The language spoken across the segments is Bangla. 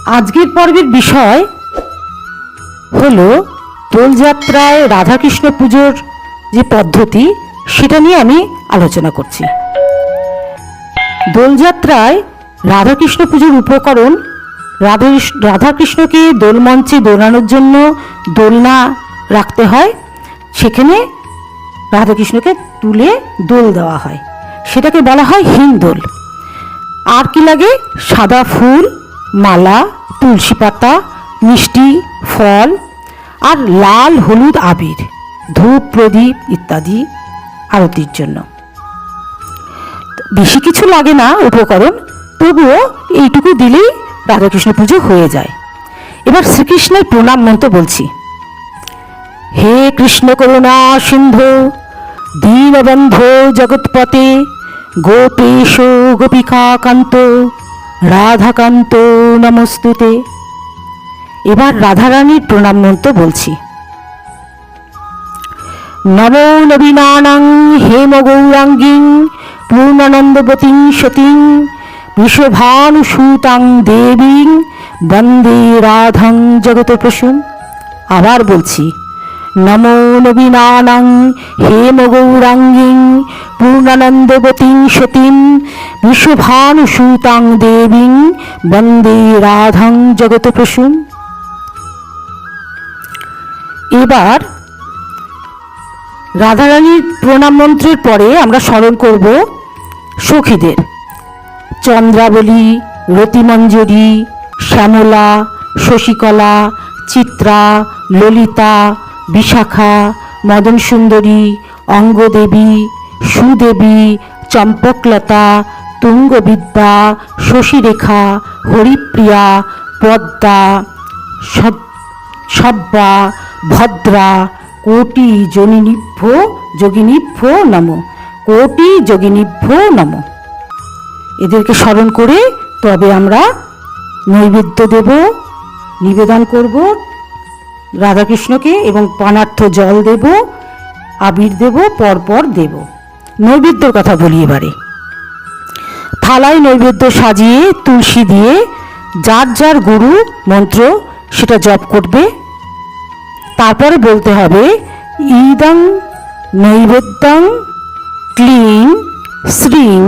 আজকের পর্বের বিষয় হলো দোলযাত্রায় রাধাকৃষ্ণ পুজোর যে পদ্ধতি সেটা নিয়ে আমি আলোচনা করছি। দোলযাত্রায় রাধাকৃষ্ণ পুজোর উপকরণ, রাধাকৃষ্ণকে দোলমঞ্চে দোলানোর জন্য দোলনা রাখতে হয়, সেখানে রাধাকৃষ্ণকে তুলে দোল দেওয়া হয়, সেটাকে বলা হয় হিন্দোল। আর কি লাগে? সাদা ফুল, মালা, তুলসী পাতা, মিষ্টি, ফল আর লাল হলুদ আবির, ধূপ, প্রদীপ ইত্যাদি আরতির জন্য। বেশি কিছু লাগে না উপকরণ, তবুও এইটুকু দিলেই রাধাকৃষ্ণ পুজো হয়ে যায়। এবার শ্রীকৃষ্ণের প্রণাম মন্ত্র বলছি। হে কৃষ্ণ করুণা সিন্ধু দীনবন্ধো জগৎপতে গোপেশ গোপিকাকান্ত রাধাকান্ত নমস্তুতে। এবার রাধারানীর প্রণাম মন্ত্র বলছি। নমো নবীনানাং হেম গৌরাঙ্গীং পূর্ণানন্দবতীং সতীং বিশ্বভানুসুতাং দেবীং বন্দে রাধাং জগৎপ্রসূম। আবার বলছি, নমো নবীনানাং হেম গৌরাঙ্গীং পূর্ণানন্দবতীং সতীং বিশ্বভানুসুতাং দেবীং বন্দে রাধাং জগৎপ্রসূম। এবার রাধারানীর প্রণাম মন্ত্রের পরে আমরা স্মরণ করব সখীদের। চন্দ্রাবলী, রতিমঞ্জরী, শ্যামলা, শশীকলা, চিত্রা, ললিতা, বিশাখা, মদন সুন্দরী, অঙ্গদেবী, সুদেবী, চম্পকলতা, তুঙ্গবিদ্যা, শশীরেখা, হরিপ্রিয়া, পদ্মা, সব্যা, ভদ্রা, কোটি যোগিনীভ্যো নম, কোটি যোগিনীভ্যো নম। এদেরকে স্মরণ করে তবে আমরা নৈবেদ্য দেব, নিবেদন করব রাধাকৃষ্ণকে, এবং পানার্থ জল দেব, আবির দেব, পরপর দেব। নৈবেদ্যর কথা বলি এবারে। থালায় নৈবেদ্য সাজিয়ে তুলসী দিয়ে যার যার গুরু মন্ত্র সেটা জপ করবে। তারপরে বলতে হবে ইদং নৈবেদ্যং ক্লিং শ্রীং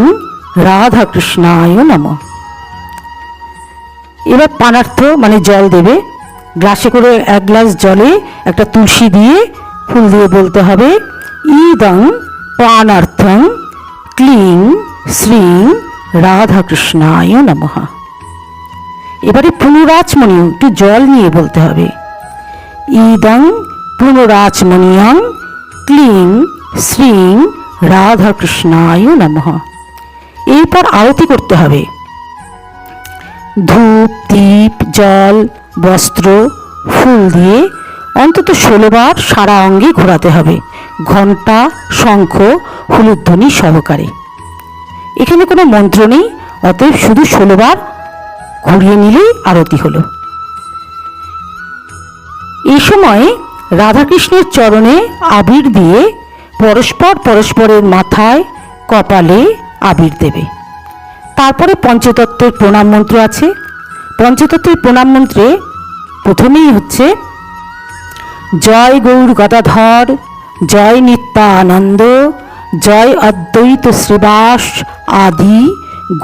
রাধাকৃষ্ণায় নমঃ। এবার পানার্থ মানে জল দেবে, গ্লাসে করে এক গ্লাস জলে একটা তুলসী দিয়ে ফুল দিয়ে বলতে হবে ইদং পানার্থং ক্লিং শ্রীং রাধাকৃষ্ণায় নমঃ। এবারে পুনরাচমণীয় একটু জল নিয়ে বলতে হবে ইদং পুনরাচমণীয়ং ক্লিং শ্রীং রাধাকৃষ্ণায় নমঃ। এরপর আরতি করতে হবে। ধূপ, দীপ, জল, বস্ত্র, ফুল দিয়ে অন্তত 16 বার সারা অঙ্গে ঘোরাতে হবে, ঘণ্টা, শঙ্খ, হুলুধ্বনি সহকারে। এখানে কোনো মন্ত্র নেই, অতএব শুধু 16 বার ঘুরিয়ে নিলেই আরতি হলো। এই সময় রাধাকৃষ্ণের চরণে আবির দিয়ে পরস্পর পরস্পরের মাথায়, কপালে আবির দেবে। তারপরে পঞ্চতত্ত্বের প্রণাম মন্ত্র আছে। পঞ্চতত্ত্বের প্রণাম মন্ত্রে প্রথমেই হচ্ছে জয় গৌর গদাধর, জয় নিত্যানন্দ, জয় অদ্বৈত শ্রীবাস আদি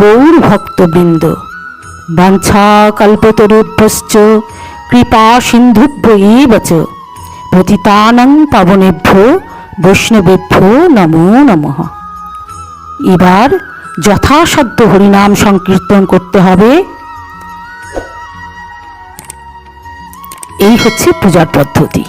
গৌর ভক্তবৃন্দ, বাঞ্ছা কল্পতরুভ্যশ্চ কৃপা সিন্ধুভ্য এব চ পতিতানাং পাবনেভ্যো বৈষ্ণবেভ্যো নমো নমঃ। এবার যথাসাধ্য হরিনাম সংকীর্তন করতে হবে। এই হচ্ছে পূজার পদ্ধতি।